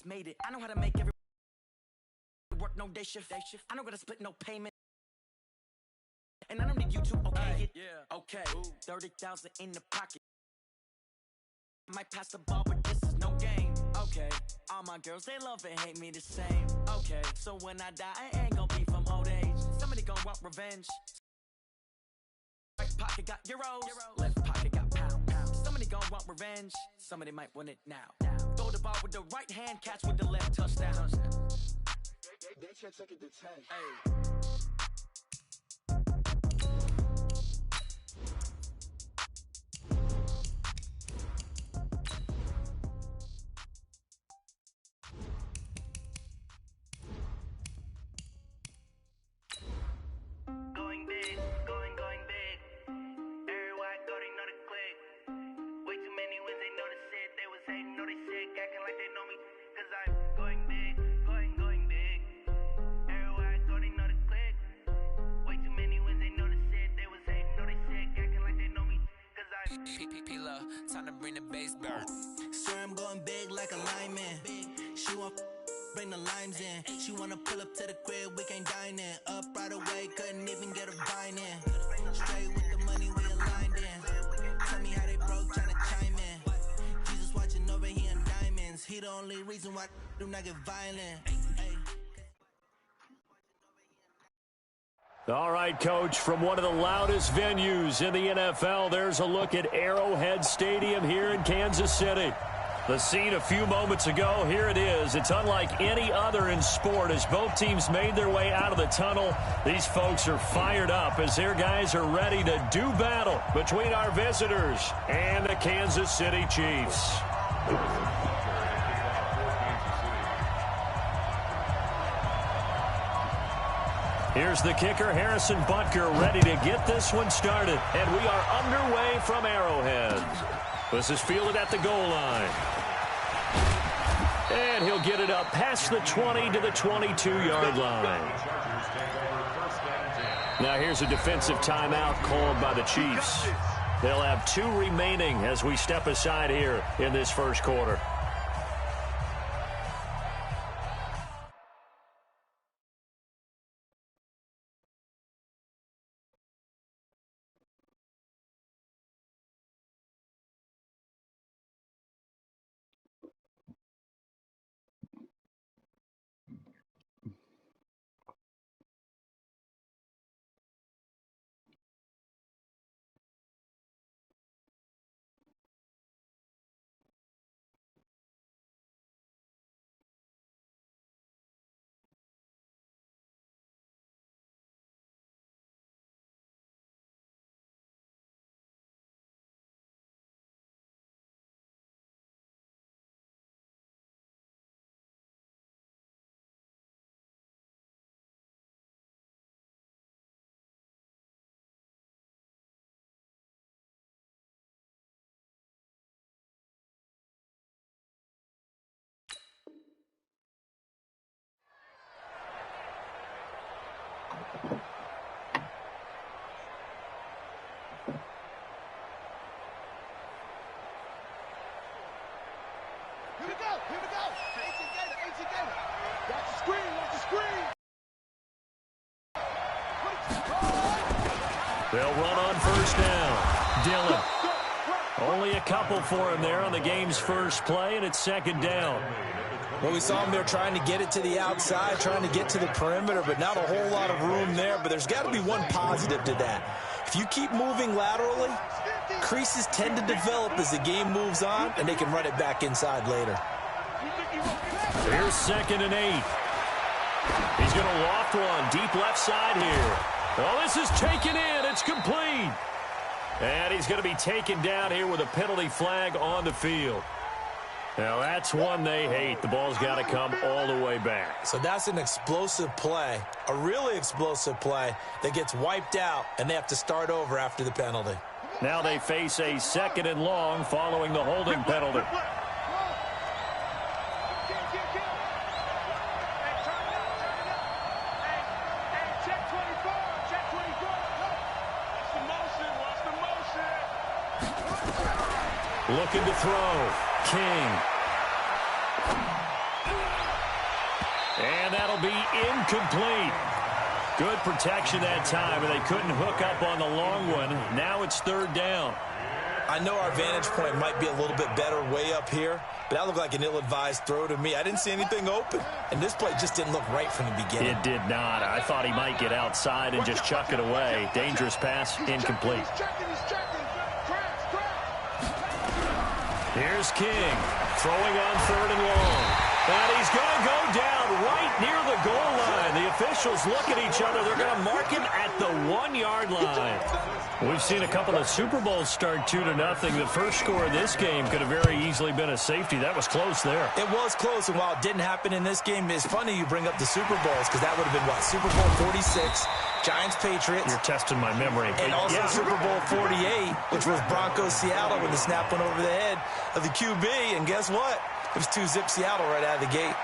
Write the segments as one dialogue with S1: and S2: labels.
S1: just made it. I know how to make every work, no day shift. I know how to split no payment. And I don't need you to okay it. Yeah. Okay. 30,000 in the pocket. I might pass the ball, but this is no game. Okay. All my girls, they love and hate me the same. Okay. So when I die, I ain't gonna be from old age. Somebody gonna want revenge. Right pocket got euros. Left pocket got pound. Somebody gonna want revenge. Somebody might want it now. Throw the ball with the right hand, catch with the left, touchdown.
S2: They can't take it to 10.
S1: Hey.
S3: Going big, going big. Everywhere I go, they know the click. Way too many wins, they know the shit. They was hating, know they sick, acting like they know me. Cause I'm going big, going big. Everywhere I go, they know the click. Way too many wins, they know the shit. They was hating, know they sick, acting like they know me. Cause I'm
S4: P-P-P-Love, time to bring the bass back.
S5: Swear I'm going big like a lineman. She want bring the limes in. She wanna pull up to the crib, we can't dine in. Up right away, couldn't even get a vine in. Straight with the money, we aligned in. Tell me how they broke, tryna chime in. Jesus watching over here in diamonds. He the only reason why do not get violent.
S6: All right, Coach, from one of the loudest venues in the NFL, there's a look at Arrowhead Stadium here in Kansas City. The scene a few moments ago, here it is. It's unlike any other in sport as both teams made their way out of the tunnel. These folks are fired up as their guys are ready to do battle between our visitors and the Kansas City Chiefs. Here's the kicker, Harrison Butker, ready to get this one started. And we are underway from Arrowhead. This is fielded at the goal line. And he'll get it up past the 20 to the 22-yard line. Now here's a defensive timeout called by the Chiefs. They'll have 2 remaining as we step aside here in this first quarter.
S2: Here we go. 18 Gator. Watch the screen.
S6: They'll run on first down. Dillon. Only a couple for him there on the game's first play, and it's second down.
S7: Well, we saw him there trying to get it to the outside, trying to get to the perimeter, but not a whole lot of room there. But there's got to be one positive to that. If you keep moving laterally, creases tend to develop as the game moves on, and they can run it back inside later.
S6: Here's 2nd and 8. He's going to loft one deep left side here. Oh, this is taken in. It's complete. And he's going to be taken down here with a penalty flag on the field. Now, that's one they hate. The ball's got to come all the way back.
S7: So that's an explosive play, a really explosive play that gets wiped out, and they have to start over after the penalty.
S6: Now they face a 2nd and long following the holding penalty. Looking to throw. King. And that'll be incomplete. Good protection that time, and they couldn't hook up on the long one. Now it's third down.
S7: I know our vantage point might be a little bit better way up here, but that looked like an ill-advised throw to me. I didn't see anything open, and this play just didn't look right from the beginning.
S6: It did not. I thought he might get outside and just chuck it away. Dangerous pass, incomplete. Here's King, throwing on third and long. And he's going to go down right near the goal line. The officials look at each other. They're going to mark him at the 1-yard line. We've seen a couple of Super Bowls start 2-0. The first score of this game could have very easily been a safety. That was close there.
S7: It was close, and while it didn't happen in this game, it's funny you bring up the Super Bowls because that would have been, what, Super Bowl 46, Giants-Patriots.
S6: You're testing my memory.
S7: And also Super Bowl 48, which was Broncos-Seattle when the snap went over the head of the QB. And guess what? It was 2-zip Seattle right out of the gate.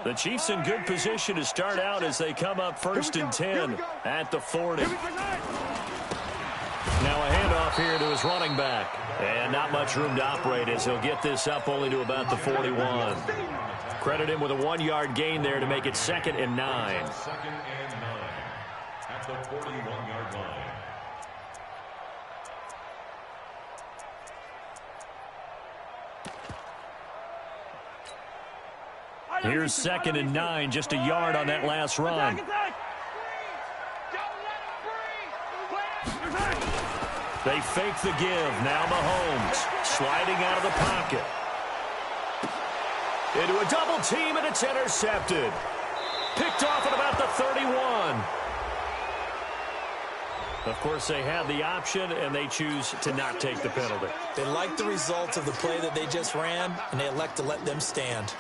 S6: The Chiefs in good position to start out as they come up first and 10 at the 40. Now a handoff here to his running back. And not much room to operate as he'll get this up only to about the 41. Credit him with a 1-yard gain there to make it 2nd and 9.
S8: Second and 9 at the 41-yard line.
S6: Here's 2nd and 9, just a yard on that last run. They fake the give. Now Mahomes sliding out of the pocket. Into a double team, and it's intercepted. Picked off at about the 31. Of course, they have the option, and they choose to not take the penalty.
S7: They like the results of the play that they just ran, and they elect to let them stand.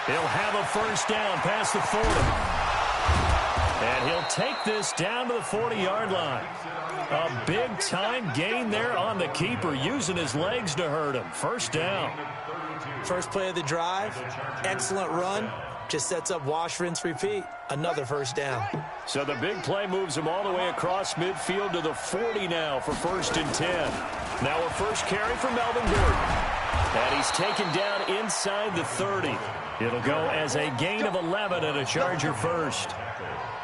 S6: He'll have a first down past the 40. And he'll take this down to the 40-yard line. A big-time gain there on the keeper, using his legs to hurt him. First down.
S7: First play of the drive. Excellent run. Just sets up wash, rinse, repeat. Another first down.
S6: So the big play moves him all the way across midfield to the 40 now for 1st and 10. Now a first carry for Melvin Gordon. And he's taken down inside the 30. It'll go as a gain of 11 and a Charger first.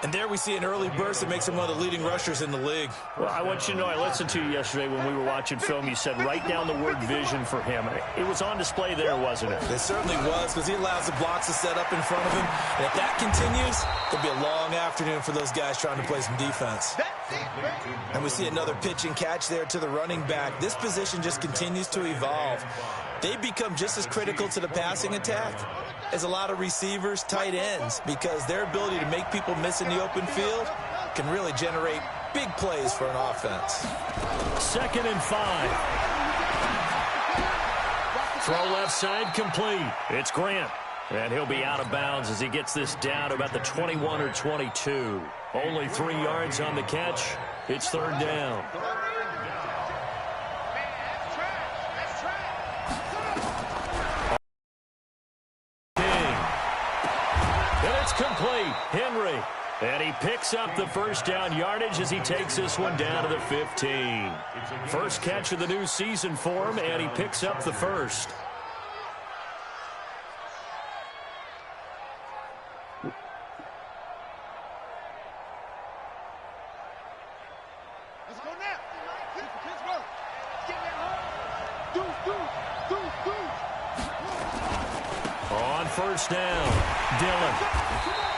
S7: And there we see an early burst that makes him one of the leading rushers in the league.
S6: Well, I want you to know, I listened to you yesterday when we were watching film. You said write down the word vision for him. It was on display there, wasn't it?
S7: It certainly was, because he allows the blocks to set up in front of him. And if that continues, it'll be a long afternoon for those guys trying to play some defense. And we see another pitch and catch there to the running back. This position just continues to evolve. They become just as critical to the passing attack as a lot of receivers, tight ends, because their ability to make people miss in the open field can really generate big plays for an offense.
S6: 2nd and 5. Throw left side complete. It's Grant. And he'll be out of bounds as he gets this down to about the 21 or 22. Only 3 yards on the catch. It's 3rd down. Complete. Henry. And he picks up the first down yardage as he takes this one down to the 15. First catch of the new season for him, and he picks up the first.
S2: Let's go now. Pittsburgh. Get that home.
S6: On first down, Dillon.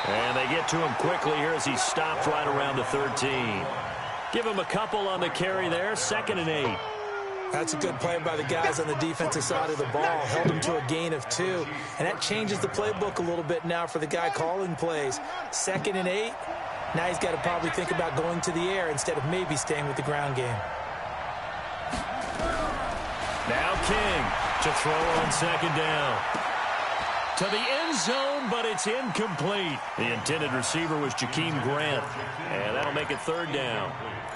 S6: And they get to him quickly here as he stops right around the 13. Give him a couple on the carry there. 2nd and 8.
S7: That's a good play by the guys on the defensive side of the ball. Held him to a gain of 2. And that changes the playbook a little bit now for the guy calling plays. 2nd and 8. Now he's got to probably think about going to the air instead of maybe staying with the ground game.
S6: Now King to throw on 2nd down. to the end zone, but it's incomplete. The intended receiver was Jakeem Grant, and that'll make it third down.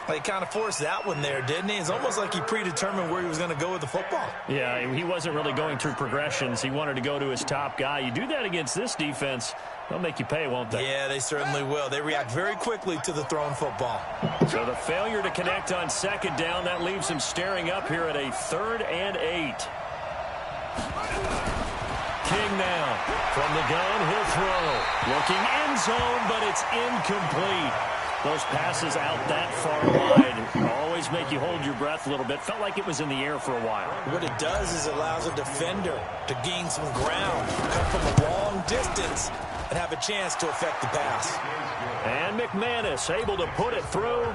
S7: Well, he kind of forced that one there, didn't he? It's almost like he predetermined where he was going to go with the football.
S6: Yeah, he wasn't really going through progressions. He wanted to go to his top guy. You do that against this defense, they'll make you pay, won't they?
S7: Yeah, they certainly will. They react very quickly to the thrown football.
S6: So the failure to connect on second down, that leaves him staring up here at a 3rd and 8. King now. From the gun, he'll throw. Looking end zone, but it's incomplete. Those passes out that far wide always make you hold your breath a little bit. Felt like it was in the air for a while.
S7: What it does is it allows a defender to gain some ground, come from a long distance, and have a chance to affect the pass.
S6: And McManus able to put it through,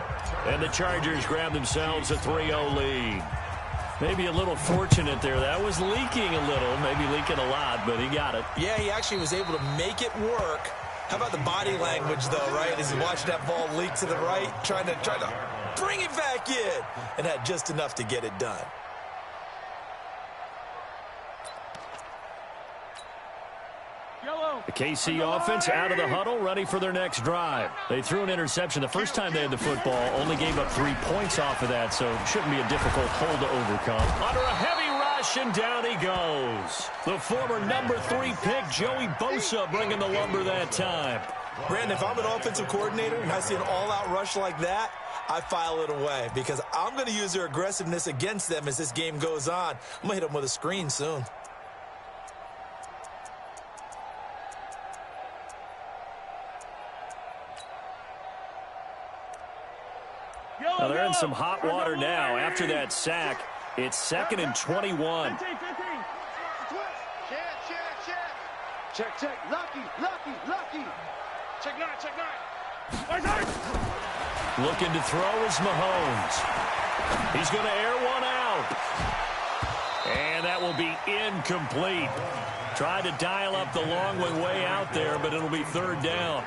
S6: and the Chargers grab themselves a 3-0 lead. Maybe a little fortunate there. That was leaking a little, maybe leaking a lot, but he got it.
S7: Yeah, he actually was able to make it work. How about the body language, though, right? As he watched that ball leak to the right, trying to bring it back in, and had just enough to get it done.
S6: The KC offense out of the huddle, ready for their next drive. They threw an interception the first time they had the football, only gave up 3 points off of that, so it shouldn't be a difficult hole to overcome. Under a heavy rush, and down he goes. The former number 3 pick, Joey Bosa, bringing the lumber that time.
S7: Brandon, if I'm an offensive coordinator and I see an all-out rush like that, I file it away because I'm going to use their aggressiveness against them as this game goes on. I'm going to hit them with a screen soon.
S6: Well, they're in some hot water now. After that sack, it's 2nd and 21.
S2: Check. Lucky. Check 9.
S6: Looking to throw is Mahomes. He's going to air one out. And that will be incomplete. Tried to dial up the long way out there, but it'll be 3rd down.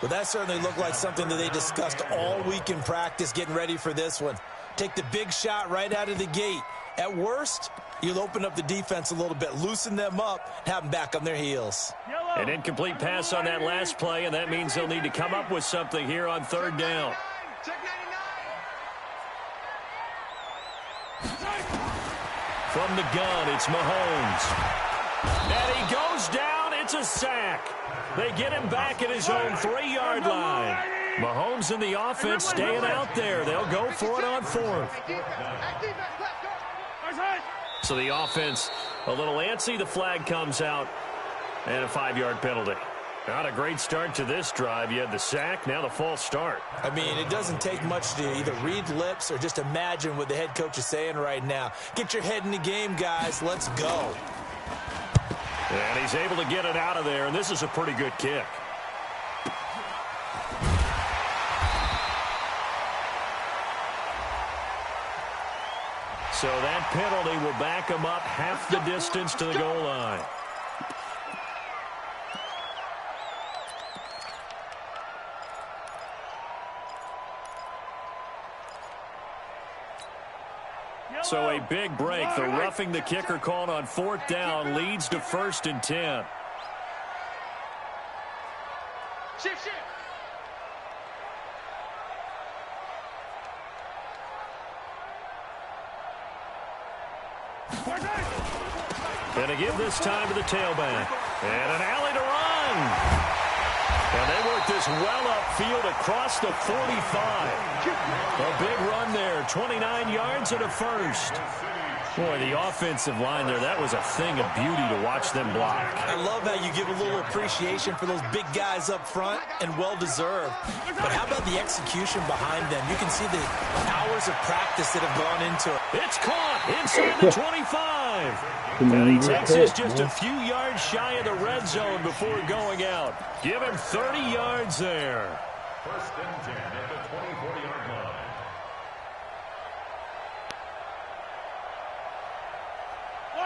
S7: Well, that certainly looked like something that they discussed all week in practice getting ready for this one. Take the big shot right out of the gate. At worst, you'll open up the defense a little bit, loosen them up, have them back on their heels.
S6: An incomplete pass on that last play, and that means they'll need to come up with something here on 3rd down. From the gun, it's Mahomes. And he goes down. It's a sack. They get him back at his own 3-yard line. Mahomes and the offense staying out there. They'll go for it on 4th. So the offense a little antsy. The flag comes out, and a 5-yard penalty. Not a great start to this drive. You had the sack, now the false start.
S7: I mean, it doesn't take much to either read lips or just imagine what the head coach is saying right now. Get your head in the game, guys. Let's go.
S6: And he's able to get it out of there, and this is a pretty good kick. So that penalty will back him up half the distance to the goal line. So a big break. The roughing the kicker called on 4th down leads to 1st and 10.
S2: Shift.
S6: And to give this time to the tailback. And an alley to run. And they work this well upfield across the 45. A big run there, 29 yards and a 1st. Boy, the offensive line there, that was a thing of beauty to watch them block.
S7: I love how you give a little appreciation for those big guys up front, and well-deserved. But how about the execution behind them? You can see the hours of practice that have gone into it.
S6: It's caught inside the 25. And he takes us just a few yards shy of the red zone before going out. Give him 30 yards there.
S8: 1st and 10 at the 24-yard line.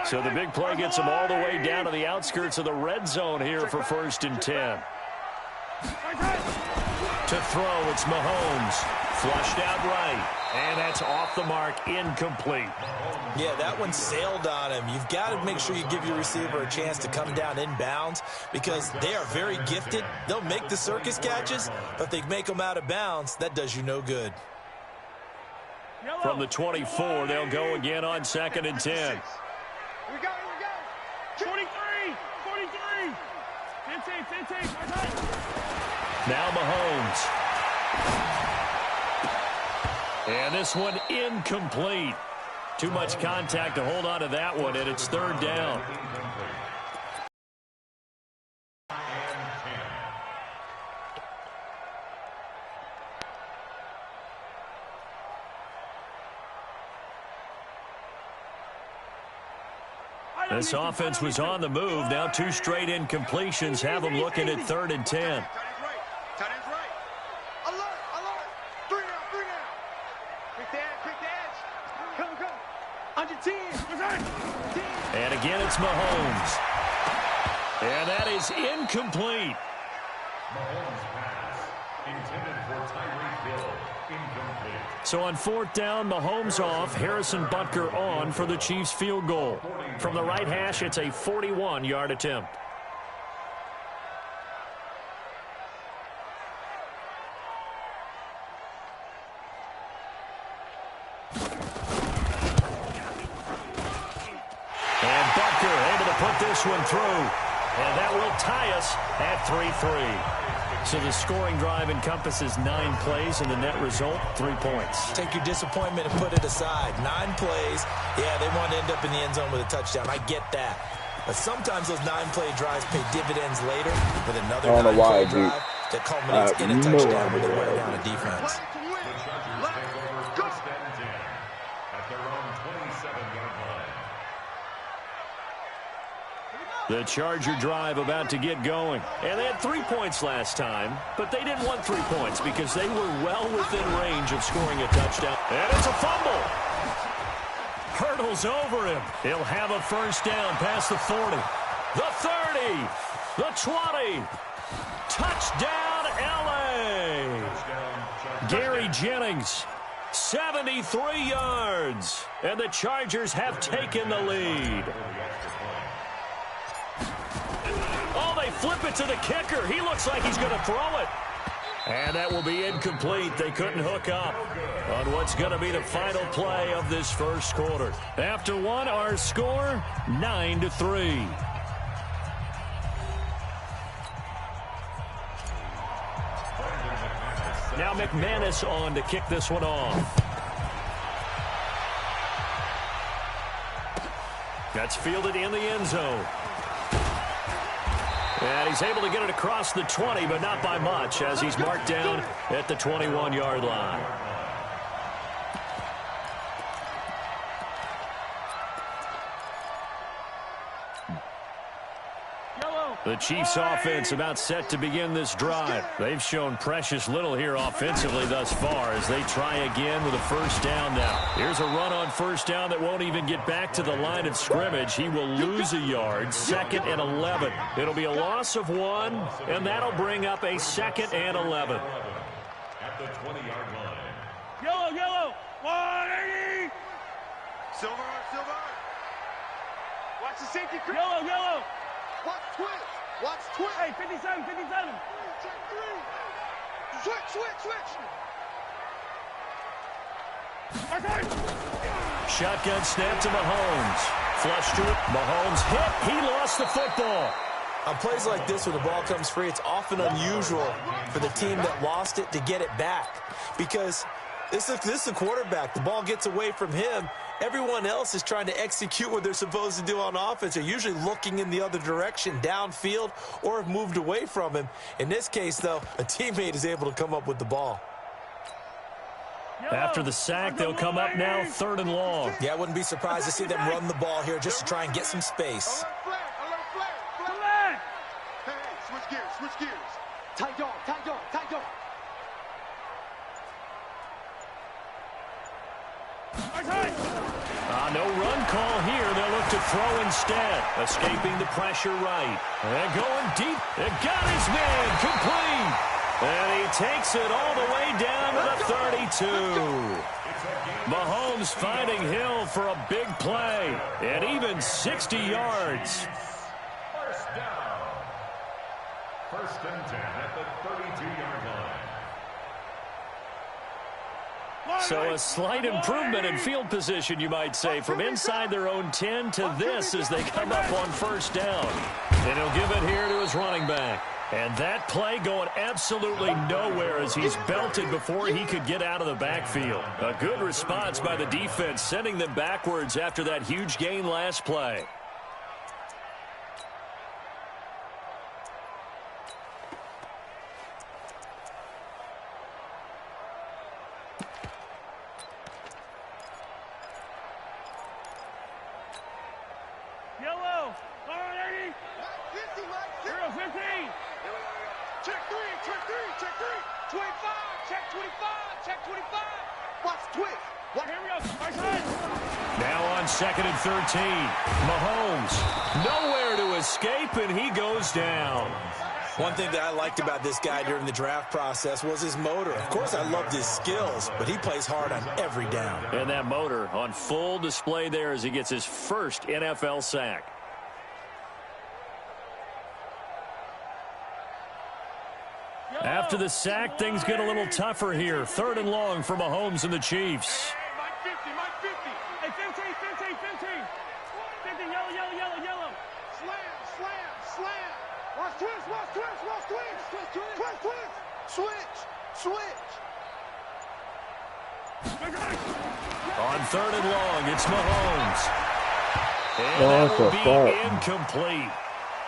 S6: So the big play gets him all the way down to the outskirts of the red zone here for 1st and 10. To throw, it's Mahomes. Flushed out right. And that's off the mark, incomplete.
S7: Yeah, that one sailed on him. You've got to make sure you give your receiver a chance to come down inbounds because they are very gifted. They'll make the circus catches, but if they make them out of bounds, that does you no good.
S6: From the 24, they'll go again on 2nd and 10.
S2: Here we go. 43. 15.
S6: Now Mahomes. And this one incomplete. Too much contact to hold on to that one, and it's 3rd down. This offense was on the move. Now 2 straight incompletions have them looking at 3rd and 10.
S2: Tight end's right. Alert. 3 now. Quick the edge. Come. Under 10.
S6: And again, it's Mahomes. And that is incomplete.
S8: Mahomes pass intended for Tyreek Hill. Incomplete.
S6: So on 4th down, Mahomes off, Harrison Butker on for the Chiefs field goal. From the right hash, it's a 41-yard attempt. And Butker able to put this one through. And that will tie us at 3-3. So the scoring drive encompasses 9 plays, and the net result, 3 points.
S7: Take your disappointment and put it aside. 9 plays. Yeah, they want to end up in the end zone with a touchdown. I get that. But sometimes those 9-play drives pay dividends later with another 9-play drive that culminates in a touchdown where they wear down a defense.
S6: The Charger drive about to get going. And they had 3 points last time, but they didn't want 3 points because they were well within range of scoring a touchdown. And it's a fumble. Hurdles over him. He'll have a 1st down past the 40. The 30. The 20. Touchdown, L.A. Gary Jennings, 73 yards. And the Chargers have taken the lead. Oh, they flip it to the kicker. He looks like he's going to throw it. And that will be incomplete. They couldn't hook up on what's going to be the final play of this first quarter. After one, our score, 9-3. Now McManus on to kick this one off. That's fielded in the end zone. And he's able to get it across the 20, but not by much, as he's marked down at the 21-yard line. The Chiefs offense about set to begin this drive. They've shown precious little here offensively thus far as they try again with a 1st down now. Here's a run on 1st down that won't even get back to the line of scrimmage. He will lose a yard. 2nd and 11. It'll be a loss of 1, and that'll bring up a 2nd and 11.
S8: At the 20-yard line.
S2: Yellow. 180. Silver. Watch the safety. Yellow. Watch twist. Hey, 57. Check 3. Switch.
S6: Shotgun snap to Mahomes. Flush to it. Mahomes hit. He lost the football.
S7: On plays like this where the ball comes free, it's often unusual for the team that lost it to get it back. Because this is the quarterback. The ball gets away from him. Everyone else is trying to execute what they're supposed to do on offense. They're usually looking in the other direction, downfield, or have moved away from him. In this case, though, a teammate is able to come up with the ball.
S6: After the sack, they'll come up now 3rd and long.
S7: Yeah, I wouldn't be surprised to see them run the ball here just to try and get some space.
S2: Alert flag. Hey, switch gears. Tight dog.
S6: No run call here. They'll look to throw instead. Escaping the pressure right. And going deep. It got his man. Complete. And he takes it all the way down to the 32. Mahomes finding Hill for a big play, and even 60 yards.
S8: First down. First and 10 at the 32-yard line.
S6: So a slight improvement in field position, you might say, from inside their own 10 to this as they come up on first down. And he'll give it here to his running back. And that play going absolutely nowhere as he's belted before he could get out of the backfield. A good response by the defense, sending them backwards after that huge gain last play.
S2: Yellow. All right, 80. 0-15. Check three, check three, check three. 25, check 25, check 25. Watch twitch. Here we go. Right side.
S6: Now on 2nd and 13. Mahomes nowhere to escape, and he goes down.
S7: One thing that I liked about this guy during the draft process was his motor. Of course, I loved his skills, but he plays hard on every down.
S6: And that motor on full display there as he gets his first NFL sack. After the sack, things get a little tougher here. 3rd and long for Mahomes and the Chiefs.
S2: Hey, Mike 50, Mike 50. Hey, 15, 15, 15. 15, yellow, yellow, yellow, yellow. Slam, slam, slam. Watch twist, watch twist, watch twist. Twist, twist. Twist, twist. Switch, switch.
S6: On 3rd and long, it's Mahomes. And that will be incomplete.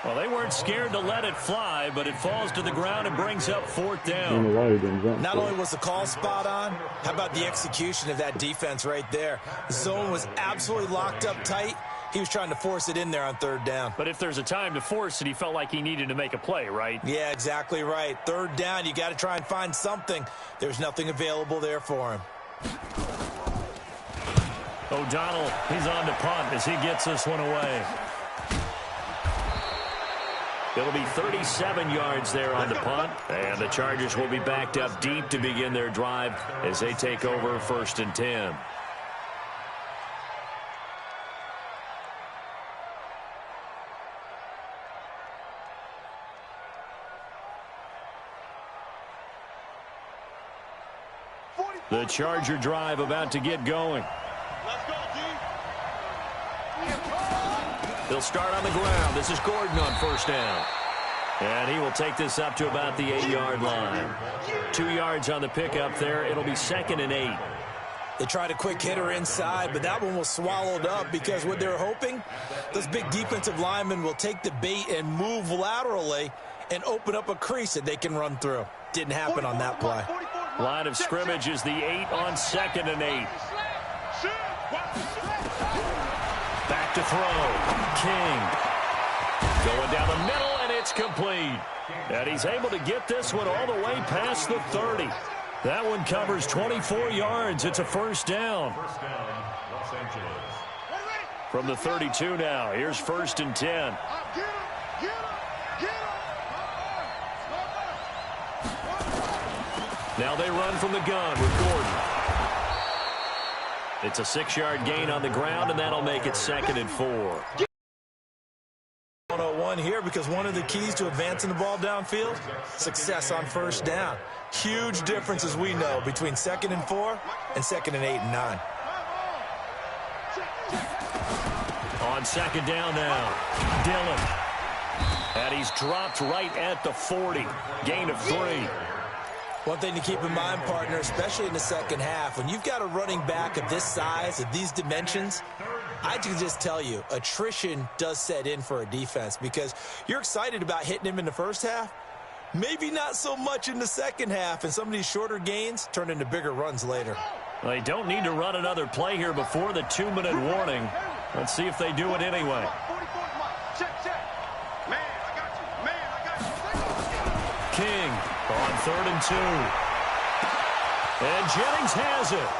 S6: Well, they weren't scared to let it fly, but it falls to the ground and brings up 4th down.
S7: Not only was the call spot on, how about the execution of that defense right there? The zone was absolutely locked up tight. He was trying to force it in there on 3rd down.
S6: But if there's a time to force it, he felt like he needed to make a play, right?
S7: Yeah, exactly right. 3rd down, you got to try and find something. There's nothing available there for him.
S6: O'Donnell, he's on to punt as he gets this one away. It'll be 37 yards there on the punt, and the Chargers will be backed up deep to begin their drive as they take over 1st and 10. The Charger drive about to get going.
S2: Let's go, D.
S6: They'll start on the ground. This is Gordon on 1st down. And he will take this up to about the 8-yard line. 2 yards on the pickup there. It'll be 2nd and 8.
S7: They tried a quick hitter inside, but that one was swallowed up because what they're hoping, those big defensive linemen will take the bait and move laterally and open up a crease that they can run through. Didn't happen on that play.
S6: Line of scrimmage is the 8 on 2nd and 8. Back to throw. King. Going down the middle, and it's complete. And he's able to get this one all the way past the 30. That one covers 24 yards. It's a 1st down.
S8: First down, Los Angeles.
S6: From the 32 now. Here's 1st and 10. Now they run from the gun with Gordon. It's a 6-yard gain on the ground, and that'll make it 2nd and 4.
S7: 101 here because one of the keys to advancing the ball downfield, success on 1st down. Huge difference, as we know, between 2nd and 4 and 2nd and 8 and 9.
S6: On 2nd down now, Dillon. And he's dropped right at the 40. Gain of 3.
S7: One thing to keep in mind, partner, especially in the second half, when you've got a running back of this size, of these dimensions, I can just tell you, attrition does set in for a defense because you're excited about hitting him in the first half, maybe not so much in the second half, and some of these shorter gains turn into bigger runs later.
S6: Well, they don't need to run another play here before the 2-minute warning. Let's see if they do it anyway. King on 3rd and 2. And Jennings has it.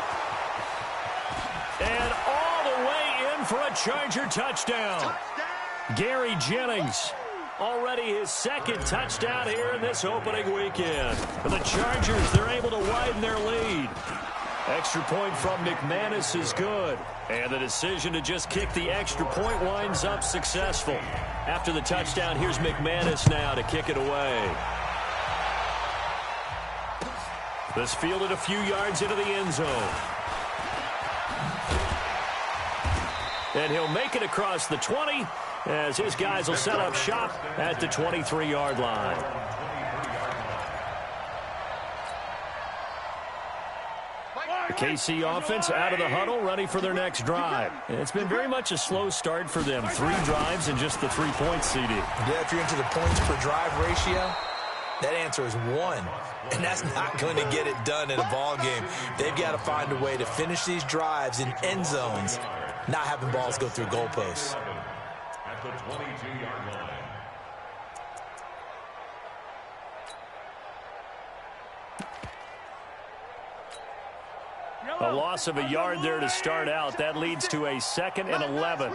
S6: And all the way in for a Charger touchdown. Gary Jennings. Already his second touchdown here in this opening weekend. For the Chargers, they're able to widen their lead. Extra point from McManus is good. And the decision to just kick the extra point winds up successful. After the touchdown, here's McManus now to kick it away. This fielded a few yards into the end zone. And he'll make it across the 20 as his guys will set up shop at the 23-yard line. The KC offense out of the huddle, ready for their next drive. It's been very much a slow start for them. 3 drives and just the 3-point CD.
S7: Yeah, if you're into the points per drive ratio, that answer is 1. And that's not going to get it done in a ball game. They've got to find a way to finish these drives in end zones, not having balls go through goalposts.
S8: At the 22-yard line.
S6: A loss of a yard there to start out. That leads to a 2nd and 11.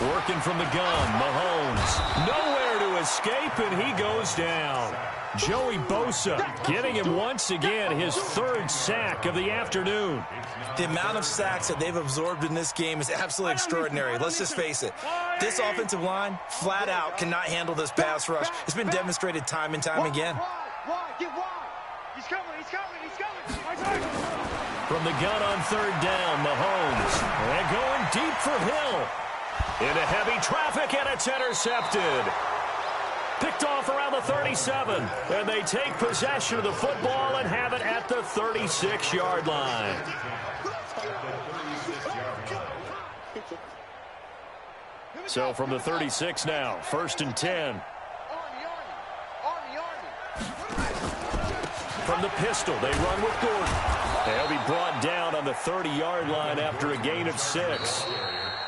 S6: Working from the gun, Mahomes. Nowhere to escape, and he goes down. Joey Bosa getting him once again his 3rd sack of the afternoon.
S7: The amount of sacks that they've absorbed in this game is absolutely extraordinary. Let's just face it. This offensive line, flat out, cannot handle this pass rush. It's been demonstrated time and time again.
S2: Get wide. He's coming.
S6: From the gun on 3rd down, Mahomes. And going deep for Hill. Into heavy traffic, and it's intercepted. Picked off around the 37. And they take possession of the football and have it at the 36-yard line. So from the 36 now, 1st and 10. From the pistol, they run with Gordon. They'll be brought down on the 30-yard line after a gain of 6.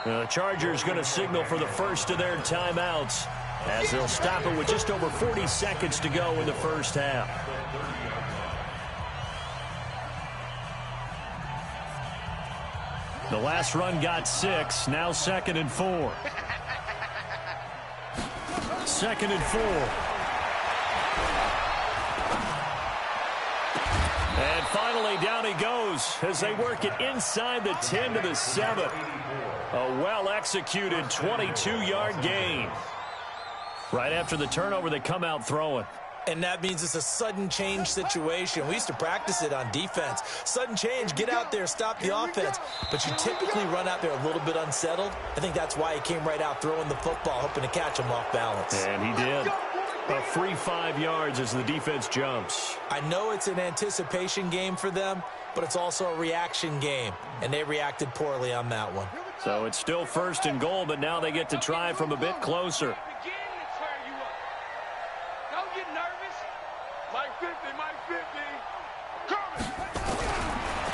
S6: The Chargers going to signal for the first of their timeouts as they'll stop it with just over 40 seconds to go in the first half. The last run got 6, now 2nd and 4. 2nd and 4. And finally, down he goes as they work it inside the 10 to the 7. A well-executed 22-yard gain. Right after the turnover, they come out throwing.
S7: And that means it's a sudden change situation. We used to practice it on defense. Sudden change, get out there, stop the offense. But you typically run out there a little bit unsettled. I think that's why he came right out throwing the football, hoping to catch him off balance.
S6: And he did. A free 5 yards as the defense jumps.
S7: I know it's an anticipation game for them, but it's also a reaction game. And they reacted poorly on that one.
S6: So it's still 1st and goal, but now they get to try from a bit closer.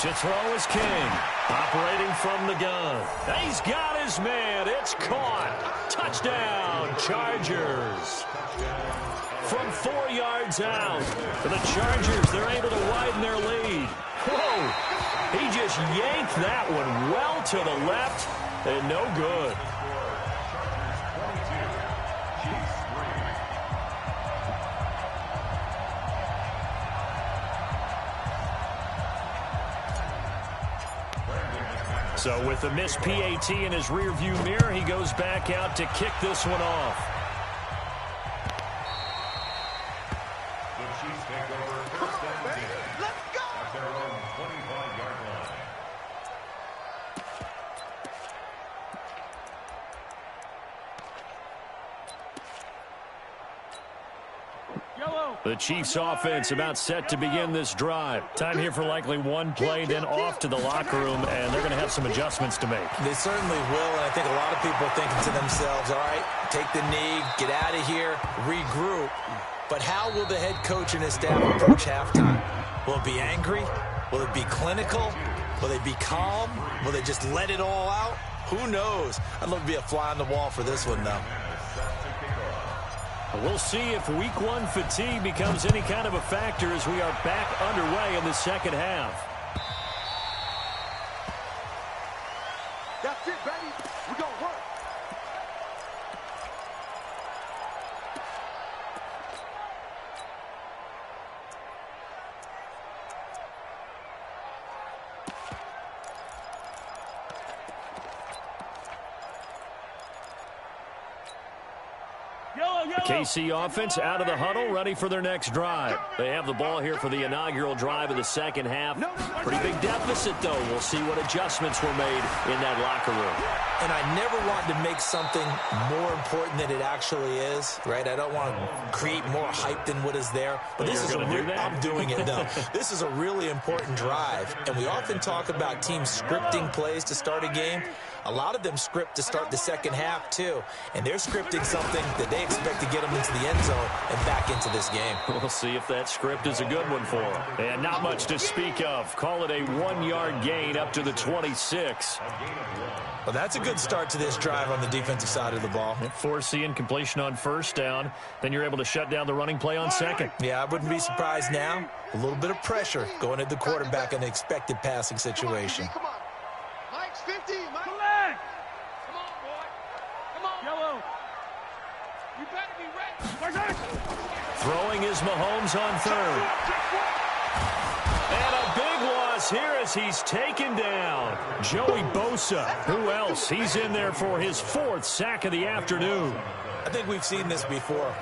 S6: To throw is King, operating from the gun. He's got his man. It's caught. Touchdown, Chargers. From 4 yards out. For the Chargers, they're able to widen their lead. Whoa. He just yanked that one well to the left and no good. So with the missed PAT in his rearview mirror, he goes back out to kick this one off.
S8: The Chiefs take over 1st and 10.
S2: Let's go!
S8: At their own 25-yard line.
S6: The Chiefs offense about set to begin this drive. Time here for likely one play, then off to the locker room, and they're going to have some adjustments to make.
S7: They certainly will, and I think a lot of people are thinking to themselves, all right, take the knee, get out of here, regroup. But how will the head coach and his staff approach halftime? Will it be angry? Will it be clinical? Will they be calm? Will they just let it all out? Who knows? I'd love to be a fly on the wall for this one, though.
S6: We'll see if week 1 fatigue becomes any kind of a factor as we are back underway in the second half. The KC offense out of the huddle, ready for their next drive. They have the ball here for the inaugural drive of the second half. Pretty big deficit, though. We'll see what adjustments were made in that locker room.
S7: And I never want to make something more important than it actually is, right? I don't want to create more hype than what is there. But this is I'm doing it, though. This is a really important drive. And we often talk about teams scripting plays to start a game. A lot of them script to start the second half, too. And they're scripting something that they expect to get them into the end zone and back into this game.
S6: We'll see if that script is a good one for them. And not much to speak of. Call it a 1-yard gain up to the 26.
S7: Well, that's a good start to this drive on the defensive side of the ball.
S6: Forcing incompletion on first down. Then you're able to shut down the running play on second.
S7: Yeah, I wouldn't be surprised now. A little bit of pressure going at the quarterback in an expected passing situation.
S2: Come on. Mike's 50. Mike. Come on, boy. Come on. Yellow. You better be ready.
S6: Throwing is Mahomes on third. And a big loss here as he's taken down. Joey Bosa. Who else? He's in there for his 4th sack of the afternoon.
S7: I think we've seen this before.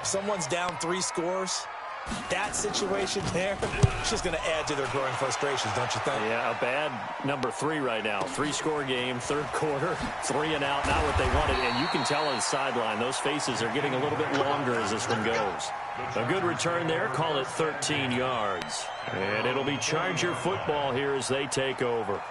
S7: Someone's down 3 scores. That situation there, it's just going to add to their growing frustrations, don't you think?
S6: Yeah, a bad number 3 right now. 3-score game, third quarter, 3 and out, not what they wanted. And you can tell on the sideline, those faces are getting a little bit longer as this one goes. A good return there, call it 13 yards. And it'll be Charger football here as they take over.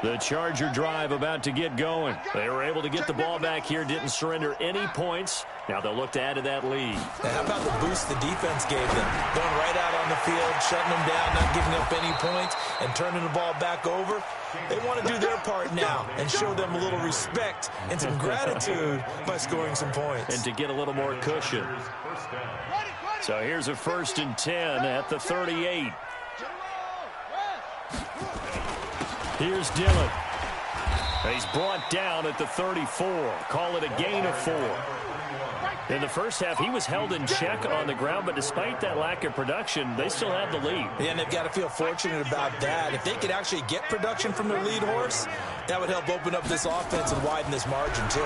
S6: The Charger drive about to get going. They were able to get the ball back here, didn't surrender any points. Now they'll look to add to that lead.
S7: Now how about the boost the defense gave them? Going right out on the field, shutting them down, not giving up any points, and turning the ball back over. They want to do their part now and show them a little respect and some gratitude by scoring some points.
S6: And to get a little more cushion. So here's a 1st and 10 at the 38. Here's Dillon. He's brought down at the 34. Call it a gain of 4. In the first half, he was held in check on the ground, but despite that lack of production, they still have the lead.
S7: Yeah, and they've got to feel fortunate about that. If they could actually get production from their lead horse, that would help open up this offense and widen this margin, too.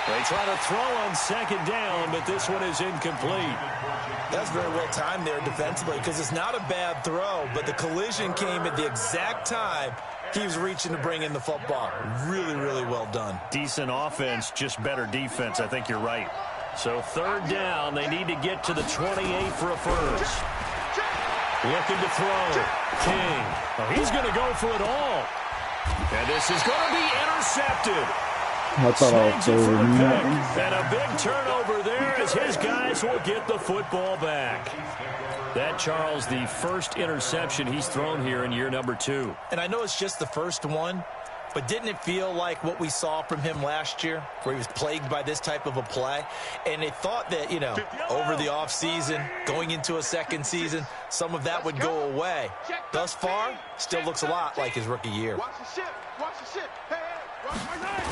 S6: They try to throw on second down, but this one is incomplete.
S7: That's very well timed there defensively because it's not a bad throw, but the collision came at the exact time he was reaching to bring in the football. Really, really well done.
S6: Decent offense, just better defense. I think you're right. So 3rd down, they need to get to the 28 for a first. Looking to throw. King. Oh, he's going to go for it all. And this is going to be intercepted.
S9: I thought I was over that one.
S6: And a big turnover there as his guys will get the football back. That, Charles, the first interception he's thrown here in year number 2.
S7: And I know it's just the first one, but didn't it feel like what we saw from him last year, where he was plagued by this type of a play? And it thought that, you know, over the offseason, going into a second season, some of that would go away. Thus far, still looks a lot like his rookie year.
S2: Watch the ship. Watch the ship. Hey, watch my knife.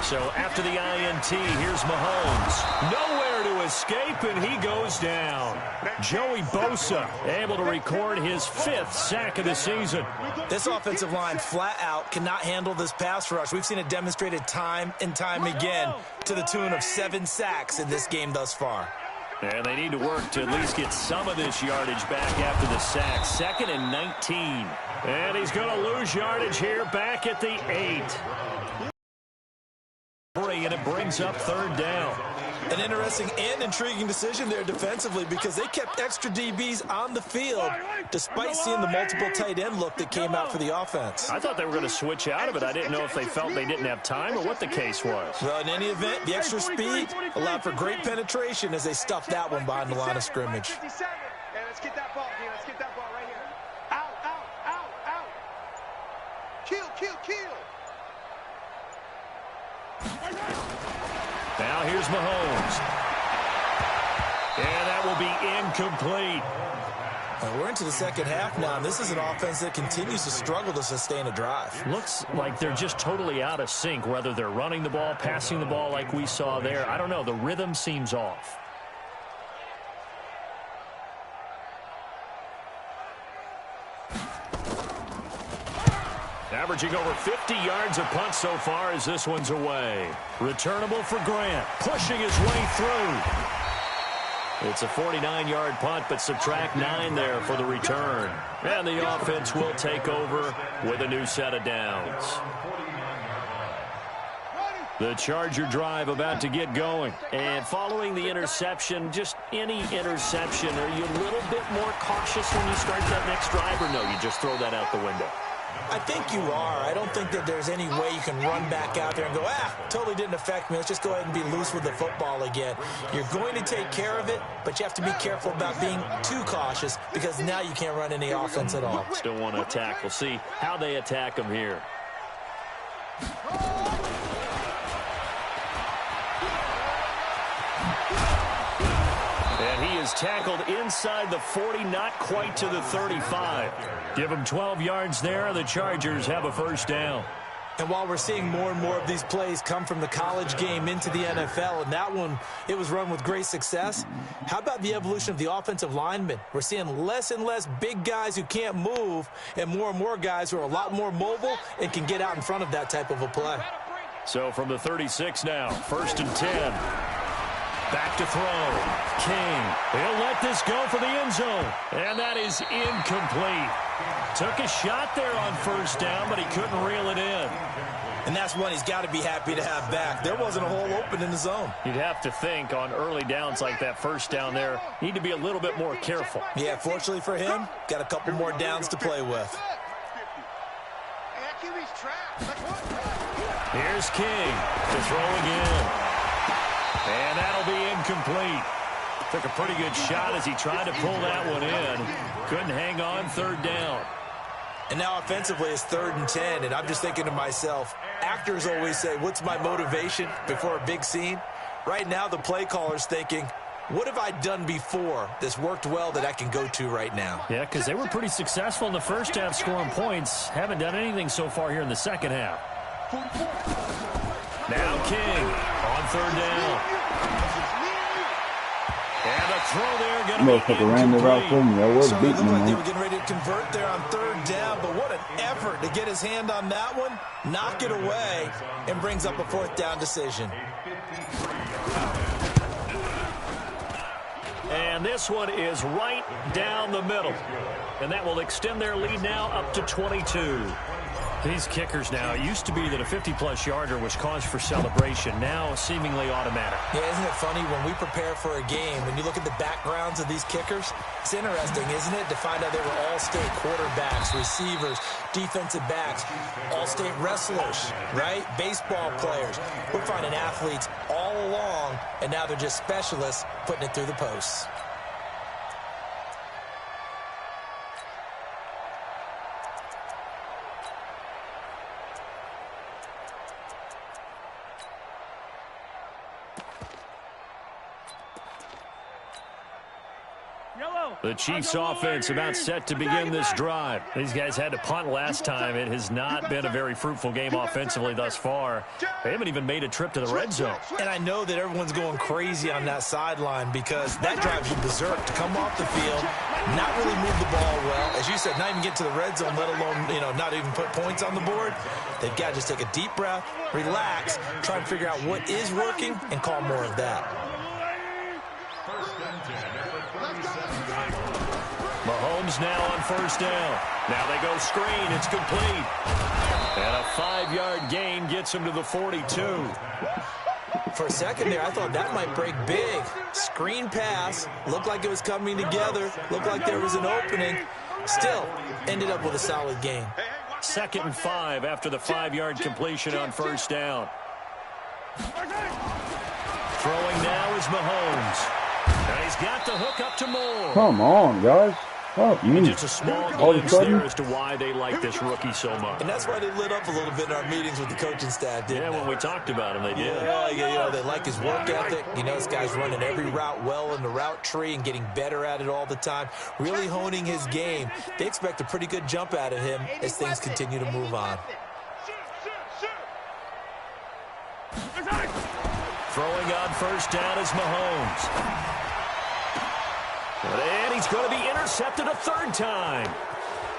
S6: So after the INT, here's Mahomes. Nowhere to escape, and he goes down. Joey Bosa able to record his 5th sack of the season.
S7: This offensive line flat out cannot handle this pass rush. We've seen it demonstrated time and time again to the tune of 7 sacks in this game thus far.
S6: And they need to work to at least get some of this yardage back after the sack. 2nd and 19. And he's going to lose yardage here back at the 8. And it brings up 3rd down.
S7: An interesting and intriguing decision there defensively because they kept extra DBs on the field despite seeing the multiple tight end look that came out for the offense.
S6: I thought they were going to switch out of it. I didn't know if they felt they didn't have time or what the case was.
S7: Well, in any event, the extra speed allowed for great penetration as they stuffed that one behind the line of scrimmage.
S2: Hey, let's get that ball, Dean. Let's get that ball right here. Out, out, out, out. Kill, kill, kill.
S6: Now here's Mahomes. And that will be incomplete.
S7: We're into the second half now, and this is an offense that continues to struggle to sustain a drive.
S6: Looks like they're just totally out of sync, whether they're running the ball, passing the ball like we saw there. I don't know. The rhythm seems off. Averaging over 50 yards a punt so far as this one's away. Returnable for Grant. Pushing his way through. It's a 49-yard punt, but subtract 9 there for the return. And the offense will take over with a new set of downs. The Charger drive about to get going. And following the interception, just any interception, are you a little bit more cautious when you start that next drive, or no, you just throw that out the window?
S7: I think you are. I don't think that there's any way you can run back out there and go, totally didn't affect me. Let's just go ahead and be loose with the football again. You're going to take care of it, but you have to be careful about being too cautious because now you can't run any offense at all.
S6: Still want to attack. We'll see how they attack them here. And he is tackled inside the 40, not quite to the 35. Give him 12 yards there. The Chargers have a first down.
S7: And while we're seeing more and more of these plays come from the college game into the NFL, and that one, it was run with great success, how about the evolution of the offensive linemen? We're seeing less and less big guys who can't move and more guys who are a lot more mobile and can get out in front of that type of a play.
S6: So from the 36 now, 1st and 10. Back to throw. King. He'll let this go for the end zone. And that is incomplete. Took a shot there on first down, but he couldn't reel it in.
S7: And that's one he's got to be happy to have back. There wasn't a hole open in the zone.
S6: You'd have to think on early downs like that first down there, need to be a little bit more careful.
S7: Yeah, fortunately for him, got a couple more downs to play with.
S6: Here's King to throw again. And that'll be incomplete. Took a pretty good shot as he tried to pull that one in. Couldn't hang on, 3rd down.
S7: And now offensively it's 3rd and 10, and I'm just thinking to myself, actors always say, what's my motivation before a big scene? Right now the play caller's thinking, what have I done before that's worked well that I can go to right now?
S6: Yeah, because they were pretty successful in the first half scoring points. Haven't done anything so far here in the second half. Now King on 3rd down. And a throw there going to be incomplete.
S7: Looked like they were getting ready to convert there on 3rd down, but what an effort to get his hand on that one, knock it away, and brings up a 4th down decision.
S6: And this one is right down the middle. And that will extend their lead now up to 22. These kickers now, it used to be that a 50-plus yarder was cause for celebration. Now seemingly automatic.
S7: Yeah, isn't it funny when we prepare for a game, when you look at the backgrounds of these kickers, it's interesting, isn't it, to find out they were all-state quarterbacks, receivers, defensive backs, all-state wrestlers, right? Baseball players. We're finding athletes all along, and now they're just specialists putting it through the posts.
S6: The Chiefs offense about set to begin this drive. These guys had to punt last time. It has not been a very fruitful game offensively thus far. They haven't even made a trip to the red zone.
S7: And I know that everyone's going crazy on that sideline because that drives you berserk to come off the field, not really move the ball well. As you said, not even get to the red zone, let alone, not even put points on the board. They've got to just take a deep breath, relax, try and figure out what is working, and call more of that.
S6: Mahomes now on 1st down. Now they go screen. It's complete. And a 5-yard gain gets him to the 42.
S7: For a second there, I thought that might break big. Screen pass. Looked like it was coming together. Looked like there was an opening. Still, ended up with a solid gain.
S6: 2nd and 5 after the 5-yard completion on 1st down. Throwing now is Mahomes. And he's got the hook up to Moore.
S9: Come on, guys.
S6: Just a small glimpse there as to why they like this rookie so much.
S7: And that's why they lit up a little bit in our meetings with the coaching staff, didn't they?
S6: When we talked about him, they did.
S7: Yeah, they like his work ethic. This guy's running every route well in the route tree and getting better at it all the time, really honing his game. They expect a pretty good jump out of him as things continue to move on.
S6: Throwing on 1st down is Mahomes. And he's going to be intercepted a 3rd time.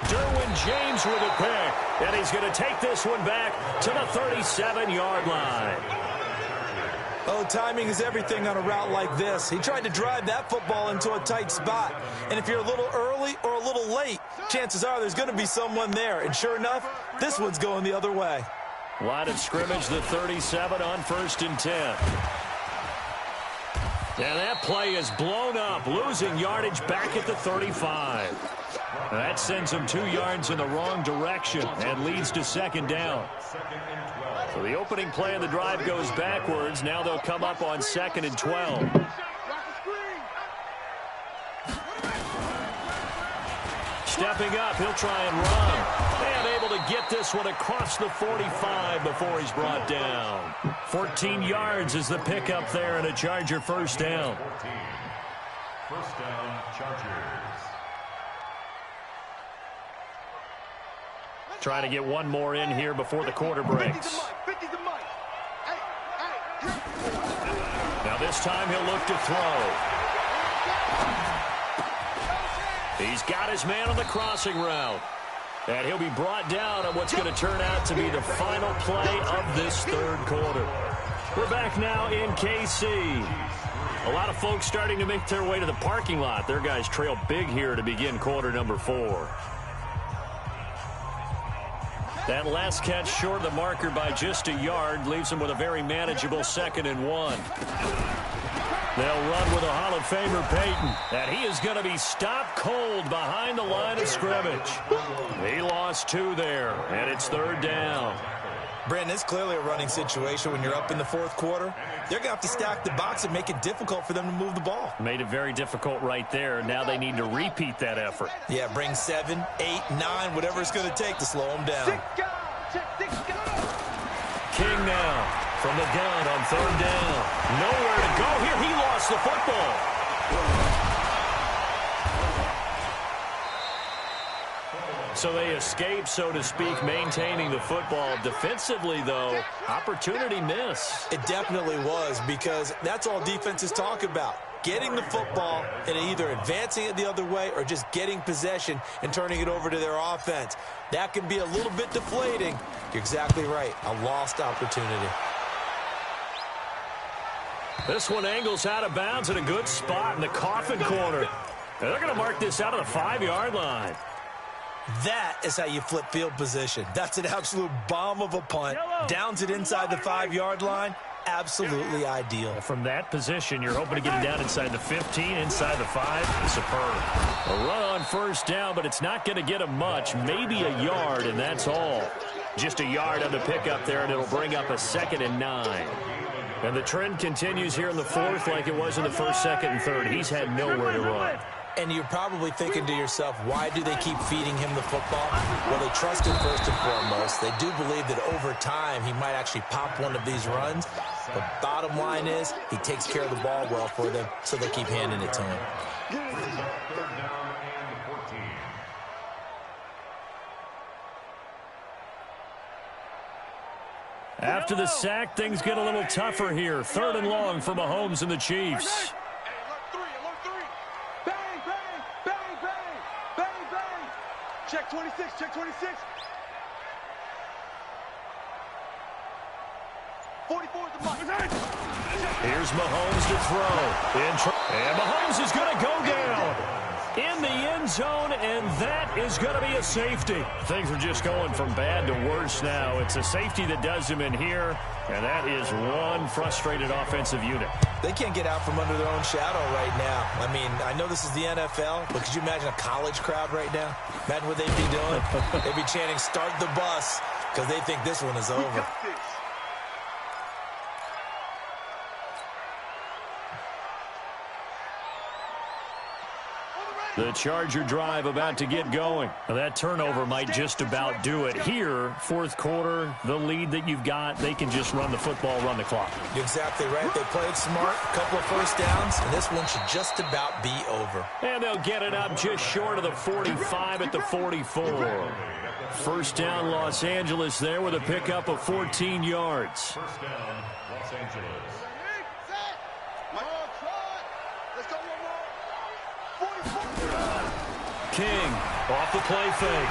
S6: Derwin James with a pick, and he's going to take this one back to the 37-yard line.
S7: Oh, timing is everything on a route like this. He tried to drive that football into a tight spot. And if you're a little early or a little late, chances are there's going to be someone there. And sure enough, this one's going the other way.
S6: Line of scrimmage, the 37 on 1st and 10. And that play is blown up, losing yardage back at the 35. That sends him 2 yards in the wrong direction and leads to 2nd down. So the opening play of the drive goes backwards. Now they'll come up on 2nd and 12. Stepping up, he'll try and run. And able to get this one across the 45 before he's brought down. 14 yards is the pickup there and a Charger 1st down.
S8: 1st down, Chargers.
S6: Trying to get one more in here before the quarter breaks. Now this time he'll look to throw. He's got his man on the crossing route. And he'll be brought down on what's going to turn out to be the final play of this 3rd quarter. We're back now in KC. A lot of folks starting to make their way to the parking lot. Their guys trail big here to begin quarter number 4. That last catch short of the marker by just a yard leaves them with a very manageable 2nd and 1. They'll run with a Hall of Famer, Peyton. And he is going to be stopped cold behind the line of scrimmage. He lost 2 there, and it's 3rd down.
S7: Brandon, it's clearly a running situation when you're up in the 4th quarter. They're going to have to stack the box and make it difficult for them to move the ball.
S6: Made it very difficult right there. Now they need to repeat that effort.
S7: Yeah, bring 7, 8, 9, whatever it's going to take to slow them down.
S6: King now from the gun on 3rd down. Nowhere to go here. He lost the football. So they escape, so to speak, maintaining the football. Defensively, though, opportunity miss.
S7: It definitely was, because that's all defenses talk about. Getting the football and either advancing it the other way or just getting possession and turning it over to their offense. That can be a little bit deflating. You're exactly right. A lost opportunity.
S6: This one angles out of bounds in a good spot in the coffin corner. And they're going to mark this out of the 5-yard line.
S7: That is how you flip field position. That's an absolute bomb of a punt. Downs it inside the 5-yard line. Absolutely ideal.
S6: From that position, you're hoping to get it down inside the 15, inside the 5. Superb. A run on 1st down, but it's not going to get him much. Maybe a yard, and that's all. Just a yard on the pickup there, and it'll bring up a 2nd and 9. And the trend continues here in the 4th like it was in the 1st, 2nd, and 3rd. He's had nowhere to run.
S7: And you're probably thinking to yourself, why do they keep feeding him the football? Well, they trust him first and foremost. They do believe that over time he might actually pop one of these runs. But bottom line is he takes care of the ball well for them, so they keep handing it to him.
S8: 3rd down and 14.
S6: After the sack, things get a little tougher here. 3rd and long for Mahomes and the Chiefs.
S2: Check 26, check 26. 44 is the mark.
S6: Here's Mahomes to throw. And Mahomes is going to go down in the end zone, and that is going to be a safety. Things are just going from bad to worse now. It's a safety that does him in here, and that is one frustrated offensive unit.
S7: They can't get out from under their own shadow right now. I mean, I know this is the NFL, but could you imagine a college crowd right now? Imagine what they'd be doing. They'd be chanting, "Start the bus," because they think this one is over.
S6: The Charger drive about to get going. That turnover might just about do it. Here, 4th quarter, the lead that you've got, they can just run the football, run the clock.
S7: You're exactly right. They played smart, a couple of 1st downs, and this one should just about be over.
S6: And they'll get it up just short of the 45 at the 44. 1st down, Los Angeles there with a pickup of 14 yards.
S8: 1st down, Los Angeles.
S6: King Off the play fake.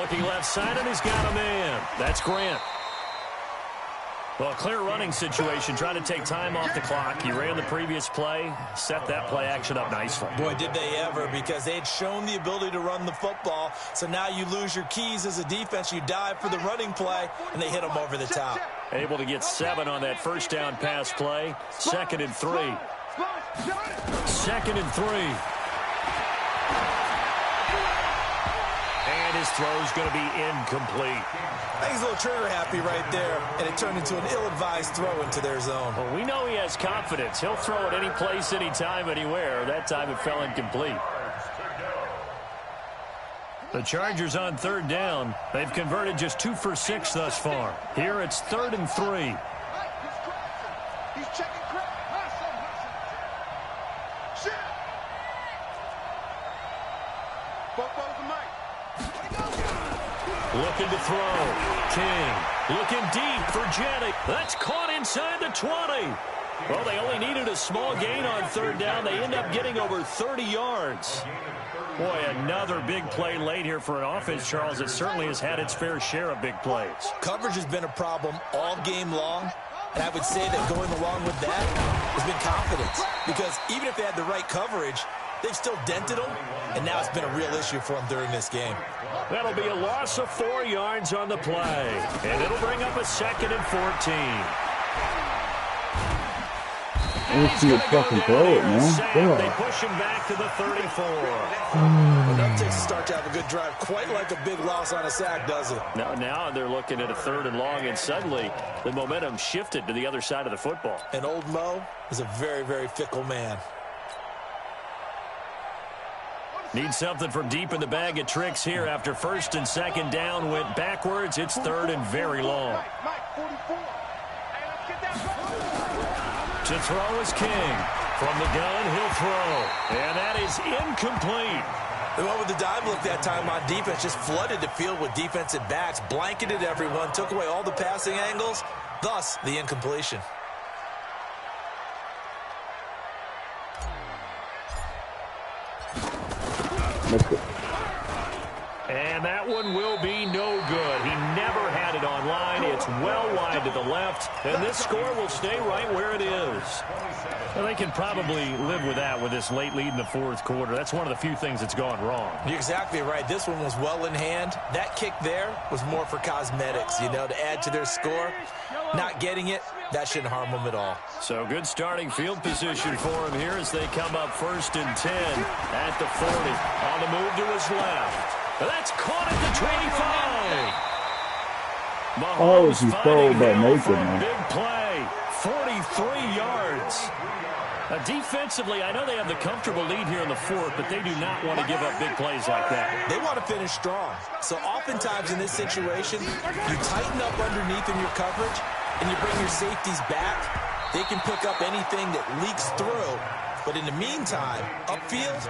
S6: Looking left side, and he's got a man. That's Grant. Well, a clear running situation, trying to take time off the clock. He ran the previous play, set that play action up nicely.
S7: Boy, did they ever, because they had shown the ability to run the football. So now you lose your keys as a defense. You dive for the running play, and they hit them over the top.
S6: Able to get 7 on that first down pass play. 2nd and 3. 2nd and 3. And his throw's going to be incomplete.
S7: I think he's a little trigger happy right there, and it turned into an ill-advised throw into their zone.
S6: Well, we know he has confidence. He'll throw it any place, anytime, anywhere. That time it fell incomplete. The Chargers on 3rd down. They've converted just 2 for 6 thus far. Here it's 3rd and 3.
S2: He's checking crap.
S6: Looking to throw. King looking deep for Jennings. That's caught inside the 20. Well, they only needed a small gain on 3rd down. They end up getting over 30 yards. Boy, another big play late here for an offense, Charles. It certainly has had its fair share of big plays.
S7: Coverage has been a problem all game long, and I would say that going along with that has been confidence. Because even if they had the right coverage, they've still dented them, and now it's been a real issue for them during this game.
S6: That'll be a loss of 4 yards on the play, and it'll bring up a 2nd and 14.
S9: Let's see it fucking throw it, man.
S6: They push him back to the 34.
S7: Well, that takes a start to have a good drive. Quite like a big loss on a sack, does it?
S6: Now they're looking at a 3rd and long, and suddenly the momentum shifted to the other side of the football.
S7: And old Mo is a very, very fickle man.
S6: Need something from deep in the bag of tricks here after 1st and 2nd down went backwards. It's 3rd and very long. To throw is King. From the gun, he'll throw. And that is incomplete.
S7: The one with the dive look that time on defense just flooded the field with defensive backs, blanketed everyone, took away all the passing angles, thus the incompletion.
S6: And that one will be no good. He never had it on line. It's well wide to the left, and this score will stay right where it is. Well, they can probably live with that with this late lead in the 4th quarter. That's one of the few things that's gone wrong.
S7: You're exactly right. This one was well in hand. That kick there was more for cosmetics, you know, to add to their score. Not getting it, that shouldn't harm them at all.
S6: So good starting field position for him here as they come up 1st and 10 at the 40. On the move to his left. That's caught at the 25. Mahomes
S9: he's fouled by Nathan,
S6: for a
S9: man.
S6: big play. 43 yards. Defensively, I know they have the comfortable lead here in the 4th, but they do not want to give up big plays like that.
S7: They want to finish strong. So oftentimes in this situation, you tighten up underneath in your coverage, and you bring your safeties back. They can pick up anything that leaks through. But in the meantime, upfield.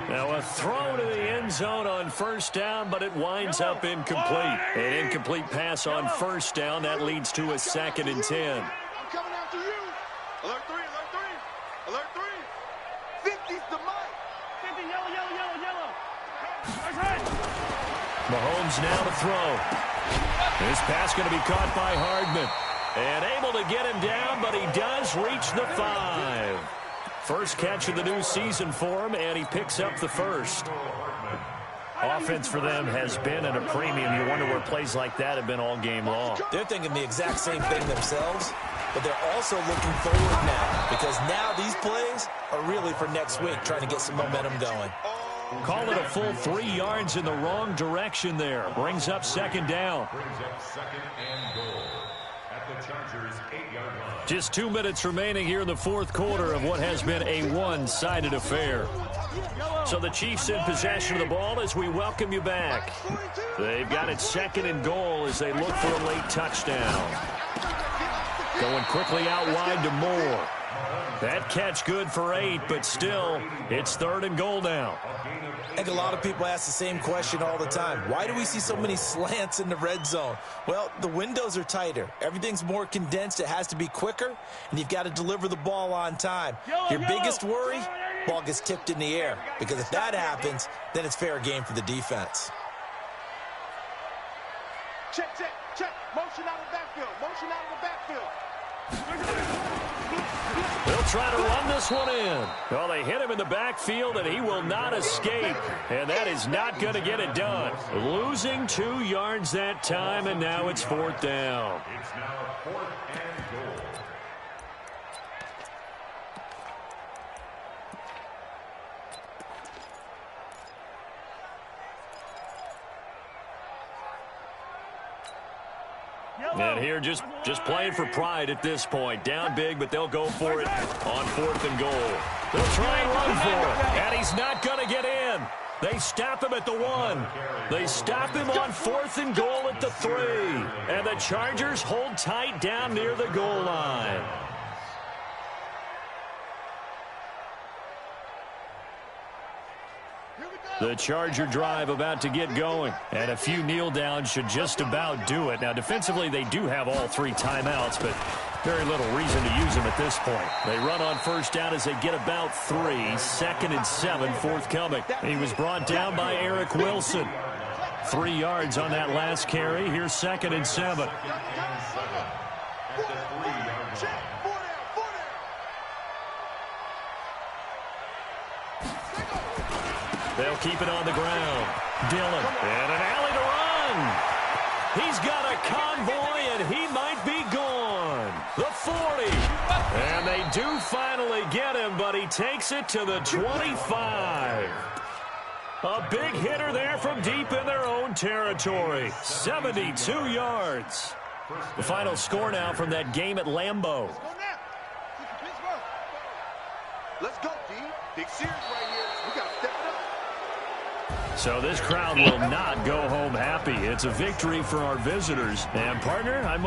S6: Now a throw to the end zone on 1st down, but it winds up incomplete. An incomplete pass on 1st down. That leads to a 2nd and 10.
S2: I'm coming after you. Alert 3, alert 3. Alert 3. 50's the mic. 50, yellow.
S6: Mahomes now to throw. This pass going to be caught by Hardman. And able to get him down, but he does reach the 5. First catch of the new season for him, and he picks up the 1st. Offense for them has been at a premium. You wonder where plays like that have been all game long.
S7: They're thinking the exact same thing themselves, but they're also looking forward now because now these plays are really for next week, trying to get some momentum going.
S6: Call it a full 3 yards in the wrong direction there. Brings up 2nd down.
S8: Brings up 2nd and goal at the Chargers' 8-yard line.
S6: Just 2 minutes remaining here in the 4th quarter of what has been a one-sided affair. So the Chiefs in possession of the ball as we welcome you back. They've got it 2nd and goal as they look for a late touchdown. Going quickly out wide to Moore. That catch good for 8, but still, it's 3rd and goal now.
S8: A gain of
S7: I think a lot of people ask the same question all the time. Why do we see so many slants in the red zone? Well, the windows are tighter. Everything's more condensed. It has to be quicker, and you've got to deliver the ball on time. Your biggest worry, ball gets tipped in the air, because if that happens, then it's fair game for the defense.
S2: Check, check, check. Motion out of the backfield. Motion out of the backfield.
S6: They'll try to run this one in. Well, they hit him in the backfield, and he will not escape. And that is not going to get it done. Losing 2 yards that time, and now it's 4th down.
S8: It's now 4th and goal.
S6: And here just playing for pride at this point. Down big, but they'll go for it on 4th and goal. They'll try and run for it, and he's not going to get in. They stop him at the 1. They stop him on 4th and goal at the 3. And the Chargers hold tight down near the goal line. The Charger drive about to get going, and a few kneel downs should just about do it. Now, defensively, they do have all 3 timeouts, but very little reason to use them at this point. They run on 1st down as they get about 3. 2nd and 7 forthcoming. He was brought down by Eric Wilson. 3 yards on that last carry. Here's 2nd and 7. They'll keep it on the ground. Dillon, and an alley to run. He's got a convoy, and he might be gone. The 40. And they do finally get him, but he takes it to the 25. A big hitter there from deep in their own territory. 72 yards. The final score now from that game at Lambeau.
S2: Let's go, D. Big series right here. We got to step it up.
S6: So this crowd will not go home happy. It's a victory for our visitors. And, partner, I'm